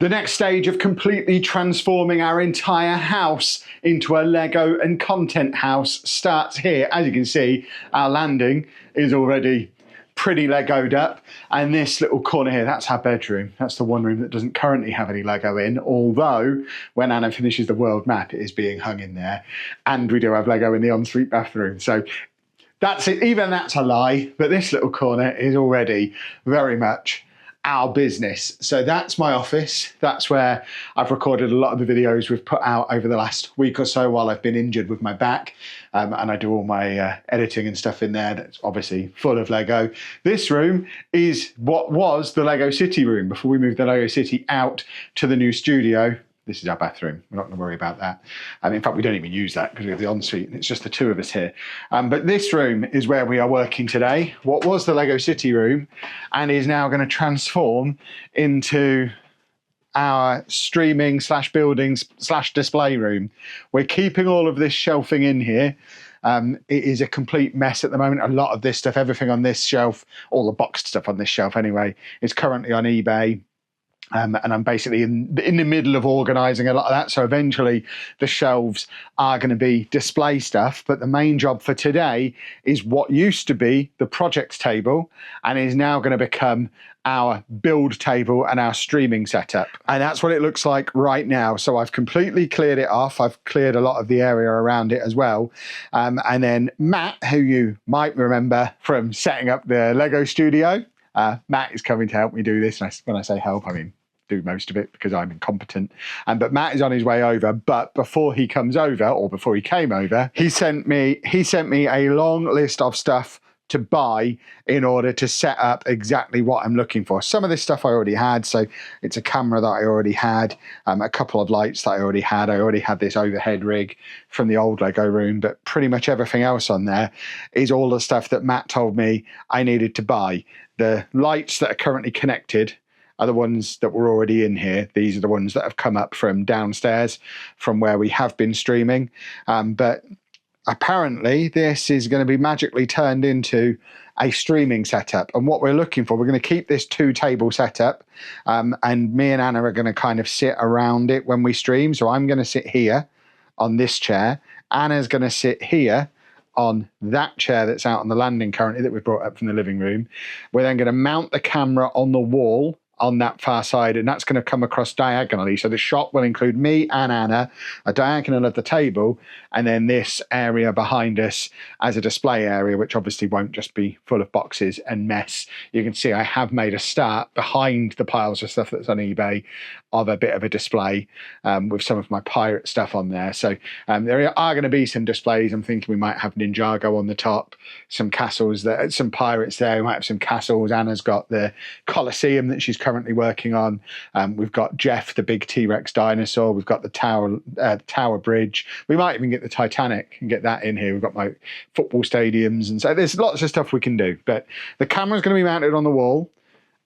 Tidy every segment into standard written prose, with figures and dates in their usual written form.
The next stage of completely transforming our entire house into a Lego and content house starts here. As you can see, our landing is already pretty Legoed up, and this little corner here, that's our bedroom. That's the one room that doesn't currently have any Lego in, although when Anna finishes the world map, it is being hung in there, and we do have Lego in the ensuite bathroom. So that's it. Even that's a lie, but this little corner is already very much our business. So that's my office. That's where I've recorded a lot of the videos we've put out over the last week or so while I've been injured with my back. And I do all my editing and stuff in there. That's obviously full of Lego. This room is what was the Lego City room before we moved the Lego City out to the new studio. This is our bathroom. We're not going to worry about that. In fact, we don't even use that because we have the ensuite and it's just the two of us here. But this room is where we are working today. What was the Lego City room and is now going to transform into our streaming / buildings / display room. We're keeping all of this shelving in here. It is a complete mess at the moment. A lot of this stuff, everything on this shelf, all the boxed stuff on this shelf anyway, is currently on eBay. And I'm basically in the middle of organising a lot of that. So eventually the shelves are going to be display stuff. But the main job for today is what used to be the project table and is now going to become our build table and our streaming setup. And that's what it looks like right now. So I've completely cleared it off. I've cleared a lot of the area around it as well. And then Matt, who you might remember from setting up the Lego studio, Matt is coming to help me do this. And when I say help, I mean do most of it because I'm incompetent. But Matt is on his way over. But before he comes over, or before he came over, he sent me a long list of stuff to buy in order to set up exactly what I'm looking for. Some of this stuff I already had. So it's a camera that I already had, a couple of lights that I already had. I already had this overhead rig from the old Lego room, but pretty much everything else on there is all the stuff that Matt told me I needed to buy. The lights that are currently connected are the ones that were already in here. These are the ones that have come up from downstairs from where we have been streaming. But apparently this is going to be magically turned into a streaming setup. And what we're looking for, we're going to keep this 2-table setup. And me and Anna are going to kind of sit around it when we stream. So I'm going to sit here on this chair. Anna's going to sit here on that chair that's out on the landing currently that we brought up from the living room. We're then going to mount the camera on the wall on that far side, and that's going to come across diagonally. So the shot will include me and Anna, a diagonal of the table, and then this area behind us as a display area, which obviously won't just be full of boxes and mess. You can see I have made a start behind the piles of stuff that's on eBay of a bit of a display with some of my pirate stuff on there. So there are going to be some displays. I'm thinking we might have Ninjago on the top, some castles, there, some pirates there. We might have some castles. Anna's got the Colosseum that she's currently working on. We've got Jeff, the big T-Rex dinosaur. We've got the Tower Bridge. We might even get the Titanic and get that in here. We've got my football stadiums, and so there's lots of stuff we can do. But the camera's going to be mounted on the wall,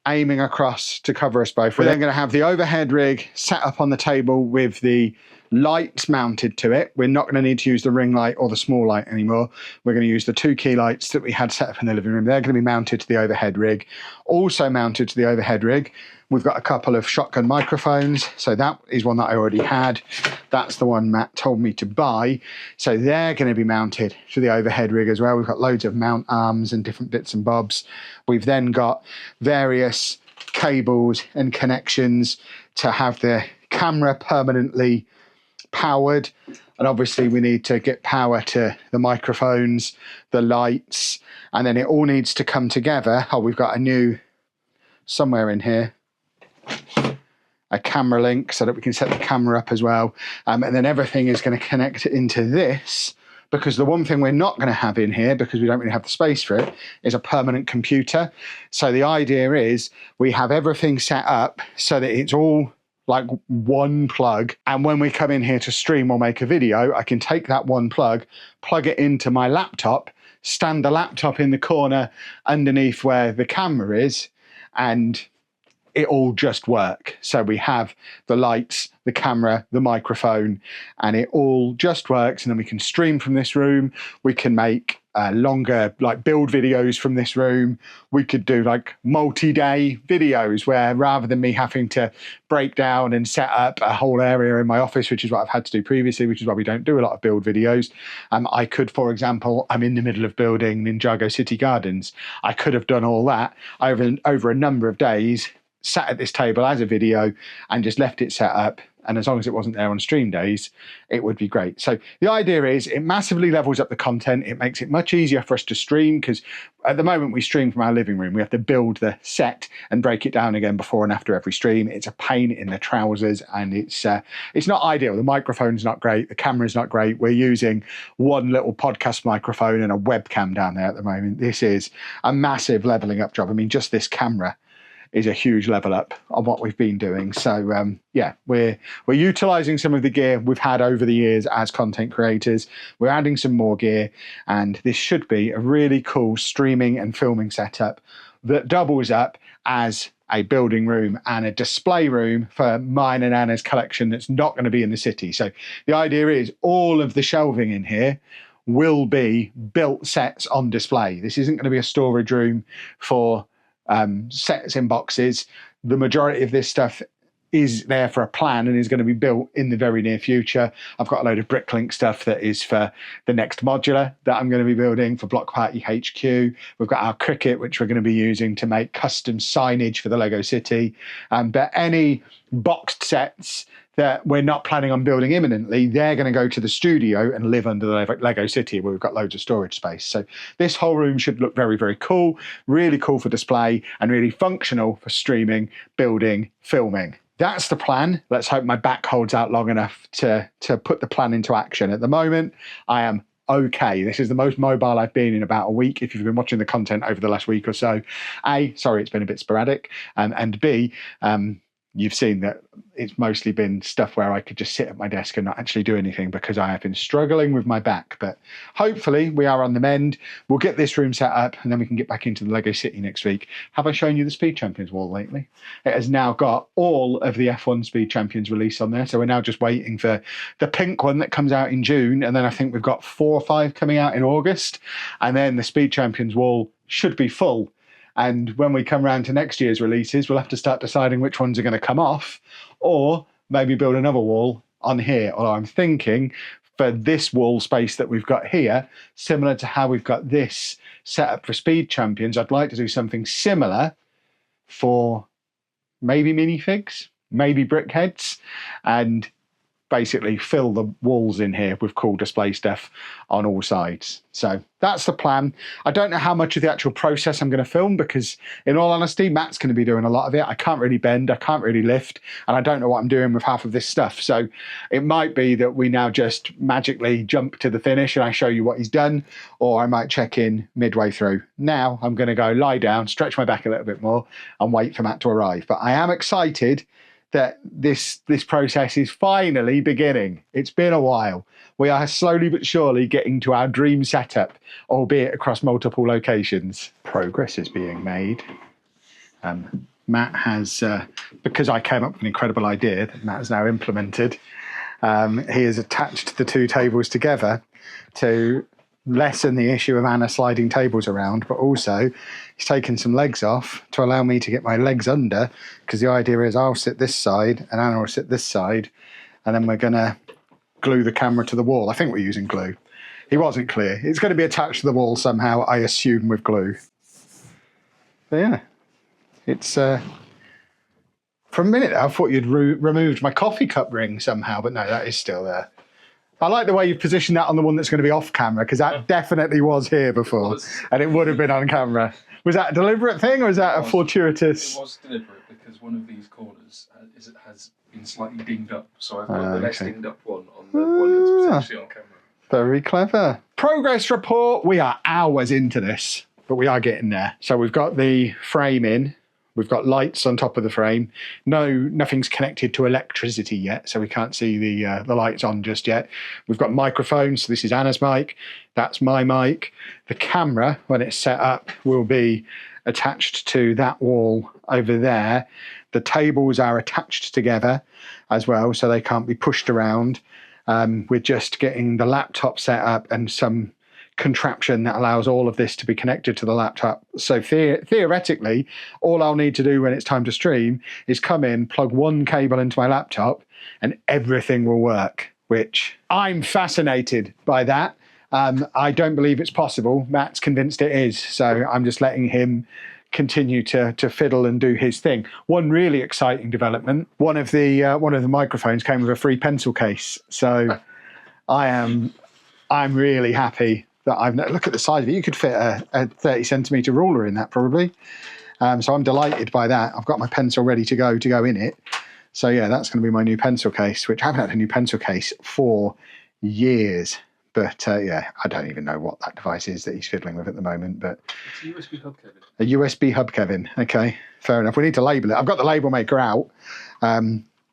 aiming across to cover us both. We're then going to have the overhead rig set up on the table with the lights mounted to it. We're not going to need to use the ring light or the small light anymore. We're going to use the 2 key lights that we had set up in the living room. They're going to be mounted to the overhead rig. Also mounted to the overhead rig, we've got a couple of shotgun microphones. So that is one that I already had. That's the one Matt told me to buy. So they're going to be mounted to the overhead rig as well. We've got loads of mount arms and different bits and bobs. We've then got various cables and connections to have the camera permanently powered, and obviously we need to get power to the microphones, the lights, and then it all needs to come together. Oh, we've got a new, somewhere in here, a camera link so that we can set the camera up as well, and then everything is going to connect into this, because the one thing we're not going to have in here, because we don't really have the space for it, is a permanent computer. So the idea is we have everything set up so that it's all like one plug, and when we come in here to stream or make a video, I can take that one plug it into my laptop, stand the laptop in the corner underneath where the camera is, and it all just work. So we have the lights, the camera, the microphone, and it all just works. And then we can stream from this room. We can make longer like build videos from this room. We could do like multi-day videos where rather than me having to break down and set up a whole area in my office, which is what I've had to do previously, which is why we don't do a lot of build videos. I could, for example, I'm in the middle of building Ninjago City Gardens. I could have done all that over a number of days, sat at this table as a video and just left it set up. And as long as it wasn't there on stream days, it would be great. So the idea is it massively levels up the content. It makes it much easier for us to stream, because at the moment we stream from our living room. We have to build the set and break it down again before and after every stream. It's a pain in the trousers, and it's not ideal. The microphone's not great. The camera's not great. We're using one little podcast microphone and a webcam down there at the moment. This is a massive leveling up job. I mean, just this camera is a huge level up on what we've been doing. So yeah, we're utilizing some of the gear we've had over the years as content creators. We're adding some more gear, and this should be a really cool streaming and filming setup that doubles up as a building room and a display room for mine and Anna's collection that's not going to be in the city. So the idea is all of the shelving in here will be built sets on display. This isn't going to be a storage room for sets in boxes. The majority of this stuff is there for a plan and is going to be built in the very near future. I've got a load of bricklink stuff that is for the next modular that I'm going to be building for Block Party HQ. We've got our cricket, which we're going to be using to make custom signage for the Lego City. But any boxed sets that we're not planning on building imminently, they're going to go to the studio and live under the Lego City, where we've got loads of storage space. So this whole room should look very, very cool, really cool for display, and really functional for streaming, building, filming. That's the plan. Let's hope my back holds out long enough to put the plan into action. At the moment, I am okay. This is the most mobile I've been in about a week. If you've been watching the content over the last week or so, A, sorry, it's been a bit sporadic, and B, you've seen that it's mostly been stuff where I could just sit at my desk and not actually do anything because I have been struggling with my back. But hopefully we are on the mend. We'll get this room set up and then we can get back into the Lego City next week. Have I shown you the Speed Champions wall lately? It has now got all of the F1 Speed Champions release on there. So we're now just waiting for the pink one that comes out in June. And then I think we've got 4 or 5 coming out in August. And then the Speed Champions wall should be full. And when we come around to next year's releases, we'll have to start deciding which ones are going to come off, or maybe build another wall on here. Although I'm thinking for this wall space that we've got here, similar to how we've got this set up for Speed Champions, I'd like to do something similar for maybe minifigs, maybe brickheads, and basically fill the walls in here with cool display stuff on all sides. So that's the plan. I don't know how much of the actual process I'm going to film, because in all honesty, Matt's going to be doing a lot of it. I can't really bend, I can't really lift, and I don't know what I'm doing with half of this stuff. So it might be that we now just magically jump to the finish and I show you what he's done, or I might check in midway through. Now I'm going to go lie down, stretch my back a little bit more and wait for Matt to arrive. But I am excited that this process is finally beginning. It's been a while. We are slowly but surely getting to our dream setup, albeit across multiple locations. Progress is being made. Matt has, because I came up with an incredible idea that Matt has now implemented, he has attached the 2 tables together to lessen the issue of Anna sliding tables around, but also he's taken some legs off to allow me to get my legs under, because the idea is I'll sit this side and Anna will sit this side, and then we're going to glue the camera to the wall. I think we're using glue. He wasn't clear. It's going to be attached to the wall somehow, I assume, with glue. But yeah, it's for a minute I thought you'd removed my coffee cup ring somehow, but no, that is still there. I like the way you've positioned that on the one that's going to be off camera, because that definitely was here before, and it would have been on camera. Was that a deliberate thing, or was that a fortuitous? It was deliberate, because one of these corners has been slightly dinged up, so I've got the less dinged up one on the one that's potentially on camera. Very clever. Progress report. We are hours into this, but we are getting there. So we've got the frame in. We've got lights on top of the frame. Nothing's connected to electricity yet, so we can't see the lights on just yet. We've got microphones. So this is Anna's mic. That's my mic. The camera, when it's set up, will be attached to that wall over there. The tables are attached together as well, so they can't be pushed around. We're just getting the laptop set up and some contraption that allows all of this to be connected to the laptop. So theoretically, all I'll need to do when it's time to stream is come in, plug one cable into my laptop, and everything will work, which I'm fascinated by that. I don't believe it's possible. Matt's convinced it is, so I'm just letting him continue to fiddle and do his thing. One really exciting development, one of the microphones came with a free pencil case, so I'm really happy that look at the size of it. You could fit a 30 centimetre ruler in that probably. So I'm delighted by that. I've got my pencil ready to go in it. So yeah, that's going to be my new pencil case, which I haven't had a new pencil case for years. But yeah, I don't even know what that device is that he's fiddling with at the moment. But it's a USB hub, Kevin. A USB hub, Kevin. Okay, fair enough. We need to label it. I've got the label maker out.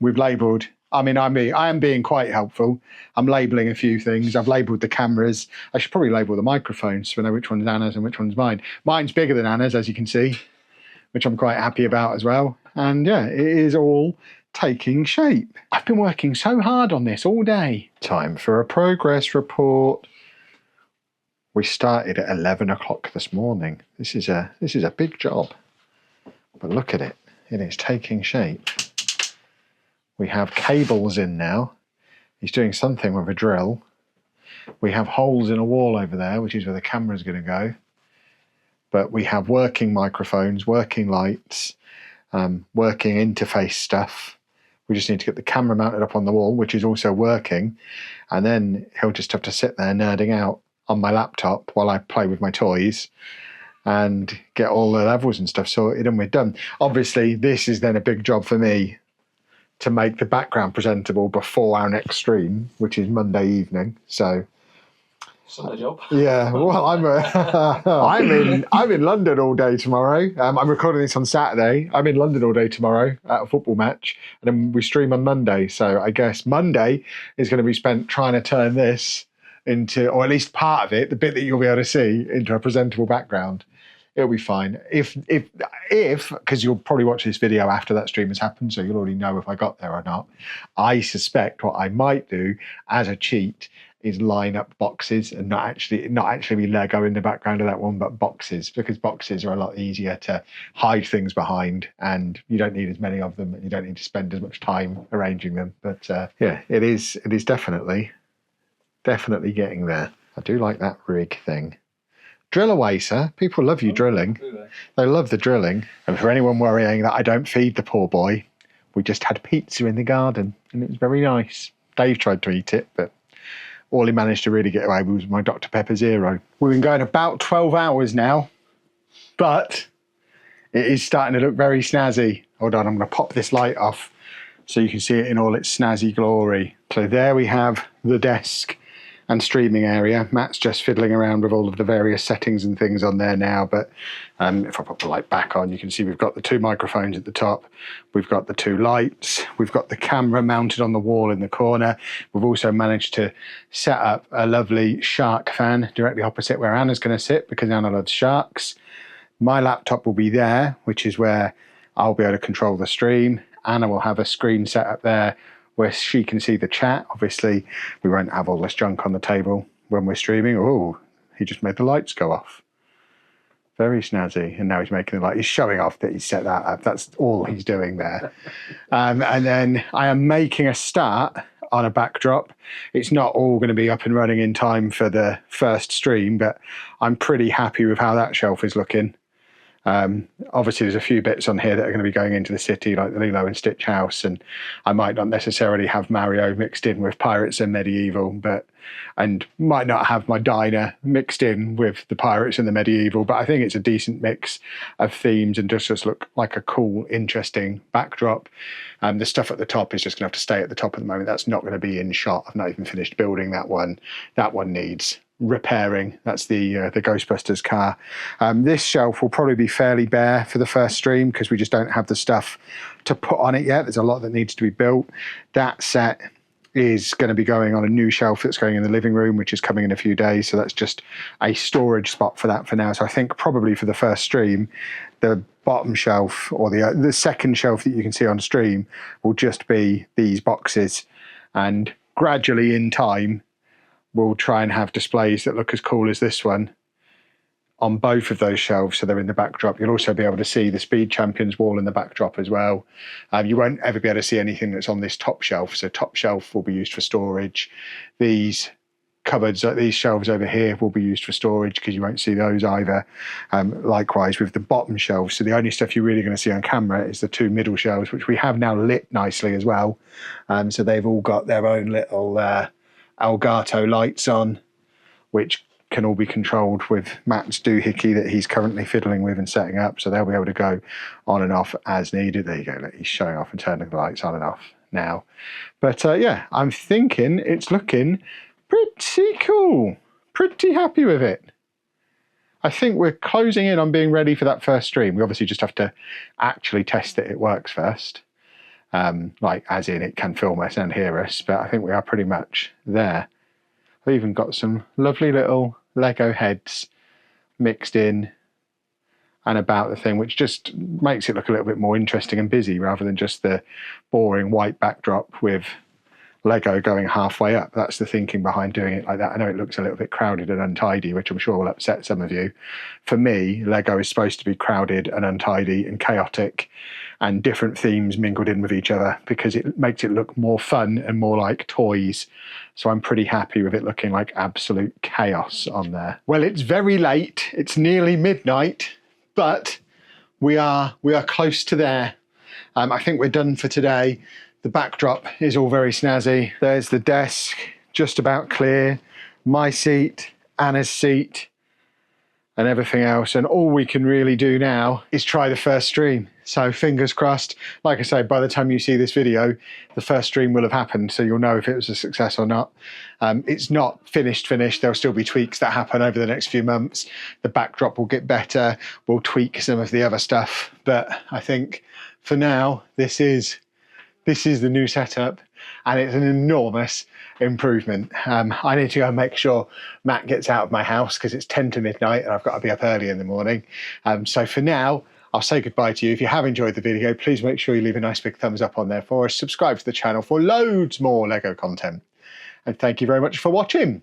We've labelled. I mean, I am being quite helpful. I'm labelling a few things. I've labelled the cameras. I should probably label the microphones so we know which one's Anna's and which one's mine. Mine's bigger than Anna's, as you can see, which I'm quite happy about as well. And yeah, it is all taking shape. I've been working so hard on this all day. Time for a progress report. We started at 11 o'clock this morning. This is a big job. But look at it. It is taking shape. We have cables in now. He's doing something with a drill. We have holes in a wall over there, which is where the camera's going to go. But we have working microphones, working lights, working interface stuff. We just need to get the camera mounted up on the wall, which is also working. And then he'll just have to sit there nerding out on my laptop while I play with my toys and get all the levels and stuff sorted, and we're done. Obviously, this is then a big job for me to make the background presentable before our next stream, which is Monday evening. So, Sunday job. Yeah, well, I'm in London all day tomorrow. I'm recording this on Saturday. I'm in London all day tomorrow at a football match, and then we stream on Monday. So I guess Monday is going to be spent trying to turn this into, or at least part of it, the bit that you'll be able to see, into a presentable background. It'll be fine. If, because you'll probably watch this video after that stream has happened, so you'll already know if I got there or not. I suspect what I might do as a cheat is line up boxes and not actually be Lego in the background of that one, but boxes, because boxes are a lot easier to hide things behind, and you don't need as many of them, and you don't need to spend as much time arranging them. But yeah, it is definitely getting there. I do like that rig thing. Drill away, sir. People love you drilling. They love the drilling. And for anyone worrying that I don't feed the poor boy, we just had pizza in the garden and it was very nice. Dave tried to eat it, but all he managed to really get away with was my Dr. Pepper Zero. We've been going about 12 hours now, but it is starting to look very snazzy. Hold on, I'm going to pop this light off so you can see it in all its snazzy glory. So there we have the desk and streaming area. Matt's just fiddling around with all of the various settings and things on there now, but if I put the light back on, you can see we've got the two microphones at the top, we've got the two lights, we've got the camera mounted on the wall in the corner. We've also managed to set up a lovely shark fan directly opposite where Anna's going to sit, because Anna loves sharks. My laptop will be there, which is where I'll be able to control the stream. Anna will have a screen set up there where she can see the chat. Obviously, we won't have all this junk on the table when we're streaming. Oh, he just made the lights go off. Very snazzy. And now he's making the light. He's showing off that he's set that up. That's all he's doing there. And then I am making a start on a backdrop. It's not all going to be up and running in time for the first stream, but I'm pretty happy with how that shelf is looking. Obviously there's a few bits on here that are going to be going into the city, like the Lilo and Stitch house, and I might not necessarily have Mario mixed in with Pirates and Medieval, and might not have my diner mixed in with the Pirates and the Medieval, but I think it's a decent mix of themes and just look like a cool, interesting backdrop. The stuff at the top is just going to have to stay at the top at the moment. That's not going to be in shot. I've not even finished building that one. That one needs repairing. That's the Ghostbusters car. This shelf will probably be fairly bare for the first stream because we just don't have the stuff to put on it yet. There's a lot that needs to be built. That set is going to be going on a new shelf that's going in the living room, which is coming in a few days. So that's just a storage spot for that for now. So I think probably for the first stream, the bottom shelf, or the second shelf that you can see on stream, will just be these boxes. And gradually in time, we'll try and have displays that look as cool as this one on both of those shelves, so they're in the backdrop. You'll also be able to see the Speed Champions wall in the backdrop as well. You won't ever be able to see anything that's on this top shelf, so top shelf will be used for storage. These cupboards, these shelves over here, will be used for storage because you won't see those either. Likewise with the bottom shelves, so the only stuff you're really going to see on camera is the two middle shelves, which we have now lit nicely as well. So they've all got their own little Elgato lights on, which can all be controlled with Matt's doohickey that he's currently fiddling with and setting up, so they'll be able to go on and off as needed. There you go, he's showing off and turning the lights on and off now. But yeah, I'm thinking it's looking pretty cool. Pretty happy with it. I think we're closing in on being ready for that first stream. We obviously just have to actually test that it works first. Like as in it can film us and hear us, but I think we are pretty much there. I've even got some lovely little Lego heads mixed in and about the thing, which just makes it look a little bit more interesting and busy rather than just the boring white backdrop with Lego going halfway up. That's the thinking behind doing it like that. I know it looks a little bit crowded and untidy, which I'm sure will upset some of you. For me, Lego is supposed to be crowded and untidy and chaotic and different themes mingled in with each other because it makes it look more fun and more like toys. So I'm pretty happy with it looking like absolute chaos on there. Well, it's very late. It's nearly midnight, but we are close to there. I think we're done for today. The backdrop is all very snazzy. There's the desk, just about clear. My seat, Anna's seat, and everything else. And all we can really do now is try the first stream. So fingers crossed. Like I say, by the time you see this video, the first stream will have happened, so you'll know if it was a success or not. It's not finished. There'll still be tweaks that happen over the next few months. The backdrop will get better. We'll tweak some of the other stuff. But I think for now, this is the new setup, and it's an enormous improvement. I need to go and make sure Matt gets out of my house because it's 10 to midnight and I've got to be up early in the morning. So for now, I'll say goodbye to you. If you have enjoyed the video, please make sure you leave a nice big thumbs up on there for us. Subscribe to the channel for loads more Lego content. And thank you very much for watching.